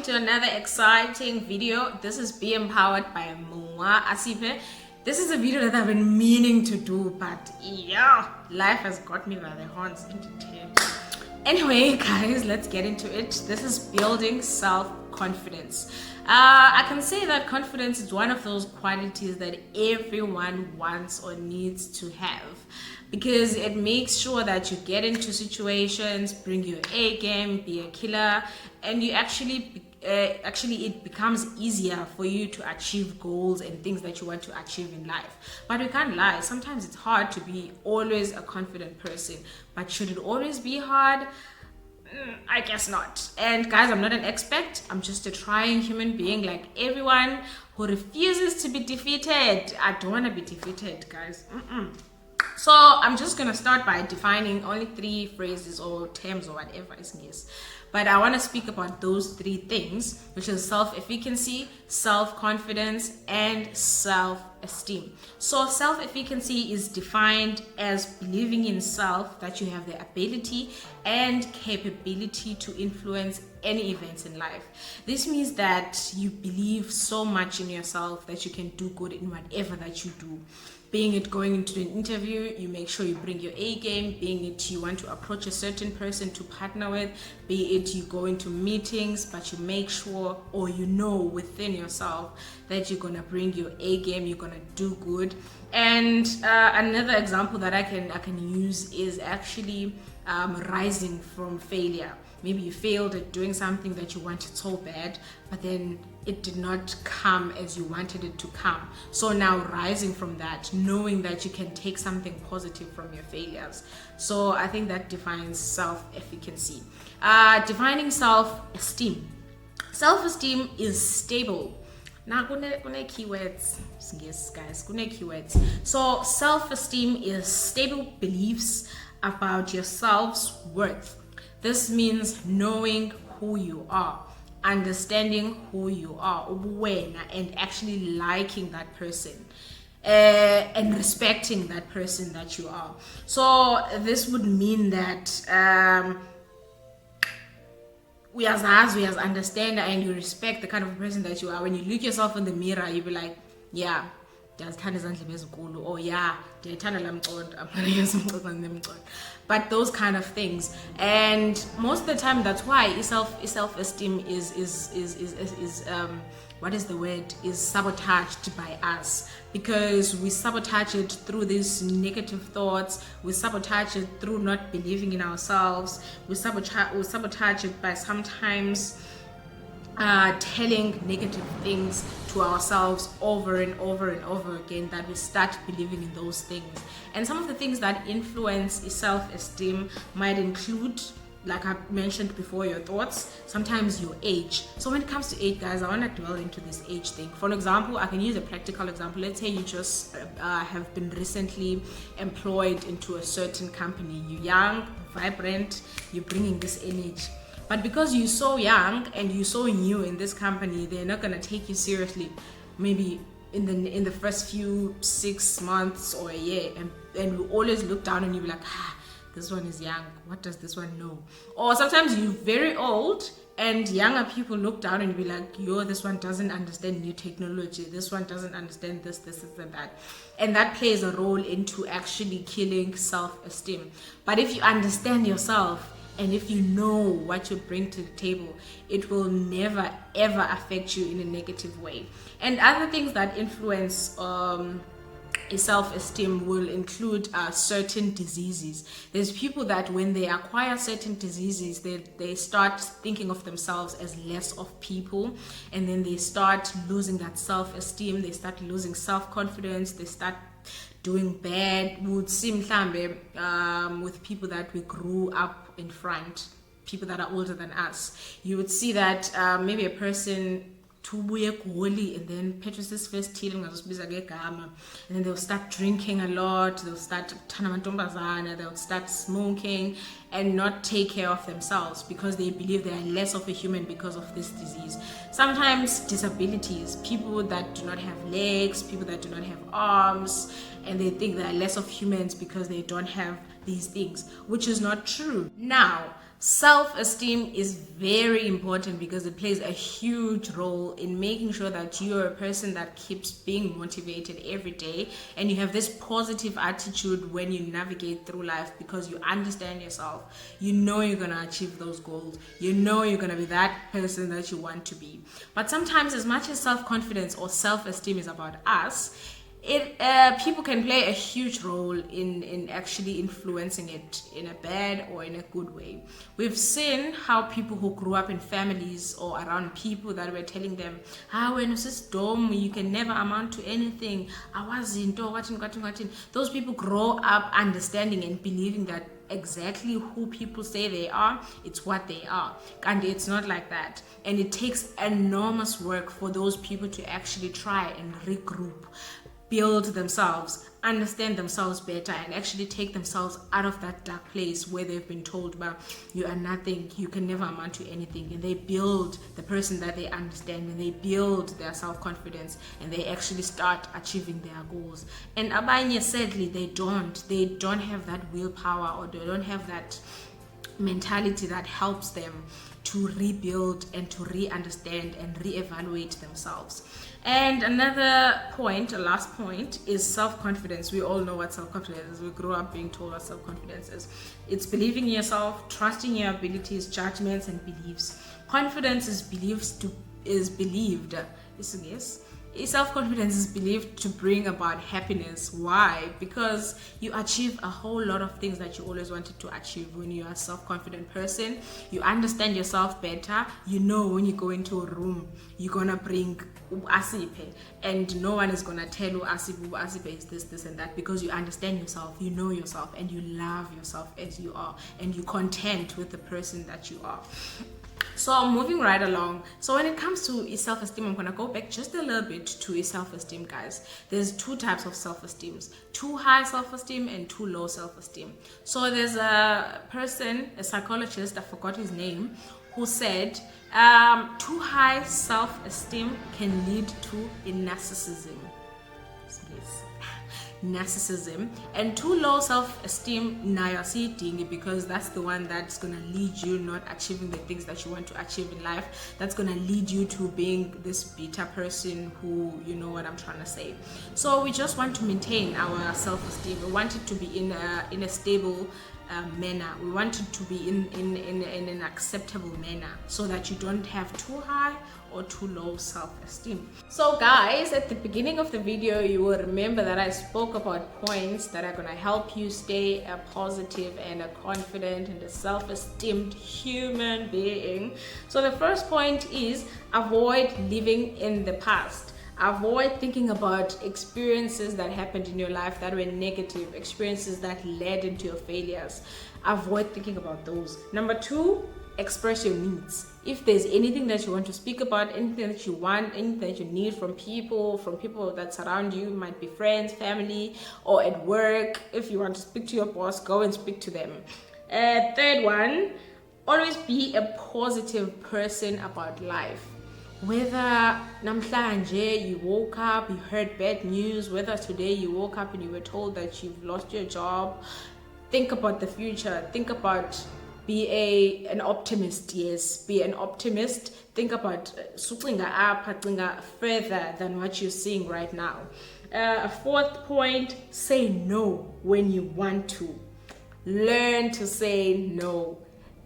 to another exciting video. This is Be Empowered by Mwa Asipe. This is a video that I've been meaning to do, but yeah, life has got me by the horns into tears. Anyway, guys, let's get into it. This is building self-confidence. I can say that confidence is one of those qualities that everyone wants or needs to have, because it makes sure that you get into situations, bring your A game, be a killer, and you actually it becomes easier for you to achieve goals and things that you want to achieve in life. But we can't lie, sometimes it's hard to be always a confident person. But should it always be hard? I guess not. And guys, I'm not an expert. I'm just a trying human being like everyone who refuses to be defeated. I don't want to be defeated, guys. So I'm just gonna start by defining only 3 phrases or terms or whatever is nice. But I want to speak about those 3 things, which is self-efficacy, self-confidence, and self-esteem. So self-efficacy is defined as believing in self, that you have the ability and capability to influence any events in life. This means that you believe so much in yourself that you can do good in whatever that you do. Being it going into an interview, you make sure you bring your A game. Being it you want to approach a certain person to partner with, be it you go into meetings, but you make sure, or you know within yourself, that you're gonna bring your A game, you're gonna do good. And another example that I can use is actually rising from failure. Maybe you failed at doing something that you wanted so bad, but then it did not come as you wanted it to come. So now rising from that, knowing that you can take something positive from your failures. So I think that defines self-efficacy. Defining self-esteem. Self-esteem is stable. Now, kune keywords, yes, guys, kune keywords. So self-esteem is stable beliefs about your self's worth. This means knowing who you are, understanding who you are, and actually liking that person, and respecting that person that you are. So this would mean that we as understand and you respect the kind of person that you are. When you look yourself in the mirror, you be like, yeah, oh yeah, but those kind of things. And most of the time, that's why self-esteem is what is the word, is sabotaged by us, because we sabotage it through these negative thoughts. We sabotage it through not believing in ourselves. We sabotage it by sometimes telling negative things to ourselves over and over and over again, that we start believing in those things. And some of the things that influence self-esteem might include, like I mentioned before, your thoughts, sometimes your age. So when it comes to age, guys, I want to dwell into this age thing. For example, I can use a practical example. Let's say you just have been recently employed into a certain company. You're young, vibrant, you're bringing this energy. But because you're so young and you're so new in this company, they're not gonna take you seriously. Maybe in the first few 6 months or a year, and we always look down and you be like, this one is young. What does this one know? Or sometimes you're very old and younger people look down and be like, this one doesn't understand new technology. This one doesn't understand this, and that. And that plays a role into actually killing self-esteem. But if you understand yourself, and if you know what you bring to the table, it will never ever affect you in a negative way. And other things that influence self-esteem will include certain diseases. There's people that when they acquire certain diseases, they start thinking of themselves as less of people, and then they start losing that self-esteem, they start losing self-confidence, they start doing bad. We would see with people that we grew up in front, people that are older than us. You would see that maybe a person and then Petrus's first healing, and then they'll start drinking a lot, they'll start they'll start smoking and not take care of themselves because they believe they are less of a human because of this disease. Sometimes disabilities, people that do not have legs, people that do not have arms, and they think they are less of humans because they don't have these things, which is not true. Now, Self-esteem is very important because it plays a huge role in making sure that you're a person that keeps being motivated every day, and you have this positive attitude when you navigate through life because you understand yourself. You know you're going to achieve those goals. You know you're going to be that person that you want to be. But sometimes, as much as self-confidence or self-esteem is about us, people can play a huge role in actually influencing it in a bad or in a good way. We've seen how people who grew up in families or around people that were telling them, when you sit dumb, you can never amount to anything. Those people grow up understanding and believing that exactly who people say they are, it's what they are, and it's not like that. And it takes enormous work for those people to actually try and regroup, build themselves, understand themselves better, and actually take themselves out of that dark place where they've been told about you are nothing, you can never amount to anything. And they build the person that they understand, and they build their self-confidence, and they actually start achieving their goals. And abanye, sadly, they don't have that willpower, or they don't have that mentality that helps them to rebuild and to re-understand and re-evaluate themselves. And another point, a last point, is self-confidence. We all know what self-confidence is. We grew up being told what self-confidence is. It's believing in yourself, trusting your abilities, judgments, and beliefs. Confidence is believed. Self-confidence is believed to bring about happiness. Why? Because you achieve a whole lot of things that you always wanted to achieve. When you are a self-confident person, you understand yourself better. You know when you go into a room, you're gonna bring asipe, and no one is gonna tell you asipe is this and that, because you understand yourself, you know yourself, and you love yourself as you are, and you're content with the person that you are. So moving right along, so when it comes to self-esteem, I'm going to go back just a little bit to self-esteem, guys. There's two types of self-esteem: too high self-esteem and too low self-esteem. So there's a person, a psychologist, I forgot his name, who said too high self-esteem can lead to narcissism. Yes. Narcissism. And too low self-esteem, nayasiti, because that's the one that's going to lead you not achieving the things that you want to achieve in life. That's going to lead you to being this bitter person who, you know what I'm trying to say. So we just want to maintain our self-esteem. We want it to be in a stable manner. We want it to be in an acceptable manner, so that you don't have too high or too low self-esteem. So guys, at the beginning of the video, you will remember that I spoke about points that are going to help you stay a positive and a confident and a self-esteemed human being. So the first point is avoid living in the past. Avoid thinking about experiences that happened in your life that were negative, experiences that led into your failures. Avoid thinking about those. Number two, express your needs. If there's anything that you want to speak about, anything that you want, anything that you need from people that surround you, might be friends, family, or at work. If you want to speak to your boss, go and speak to them. Third one, always be a positive person about life. Whether namhlanje you woke up, you heard bad news, whether today you woke up and you were told that you've lost your job, think about the future. Think about, be an optimist. Yes, be an optimist. Think about further than what you're seeing right now. A fourth point, say no when you want to. Learn to say no.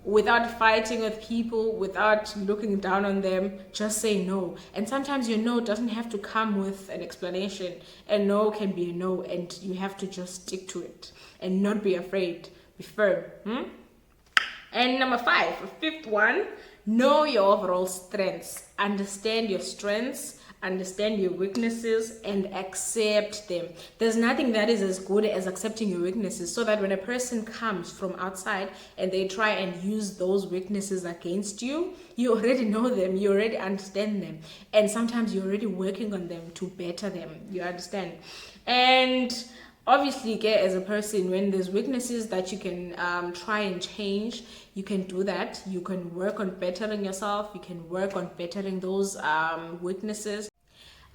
Without fighting with people, without looking down on them, just say no. And sometimes your no doesn't have to come with an explanation. A no can be a no, and you have to just stick to it and not be afraid. Be firm. And number five, fifth one, know your overall strengths. Understand your strengths, understand your weaknesses, and accept them. There's nothing that is as good as accepting your weaknesses, so that when a person comes from outside and they try and use those weaknesses against you, you already know them, you already understand them, and sometimes you're already working on them to better them. You understand? And obviously, as a person, when there's weaknesses that you can try and change, you can do that. You can work on bettering yourself. You can work on bettering those weaknesses.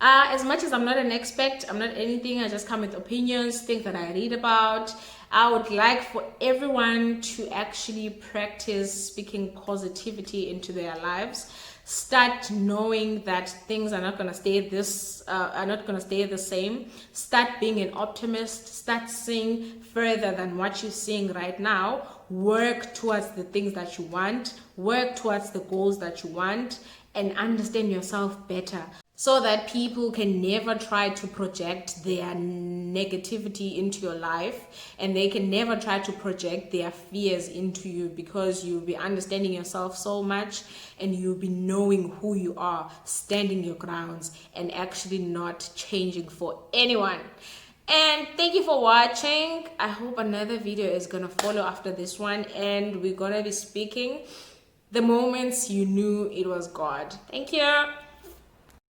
As much as I'm not an expert, I'm not anything. I just come with opinions, things that I read about. I would like for everyone to actually practice speaking positivity into their lives. Start knowing that things are not going to stay the same. Start being an optimist. Start seeing further than what you're seeing right now. Work towards the things that you want. Work towards the goals that you want, and understand yourself better, so that people can never try to project their negativity into your life, and they can never try to project their fears into you, because you'll be understanding yourself so much, and you'll be knowing who you are, standing your grounds, and actually not changing for anyone. And thank you for watching. I hope another video is gonna follow after this one, and we're gonna be speaking the moments you knew it was God. Thank you.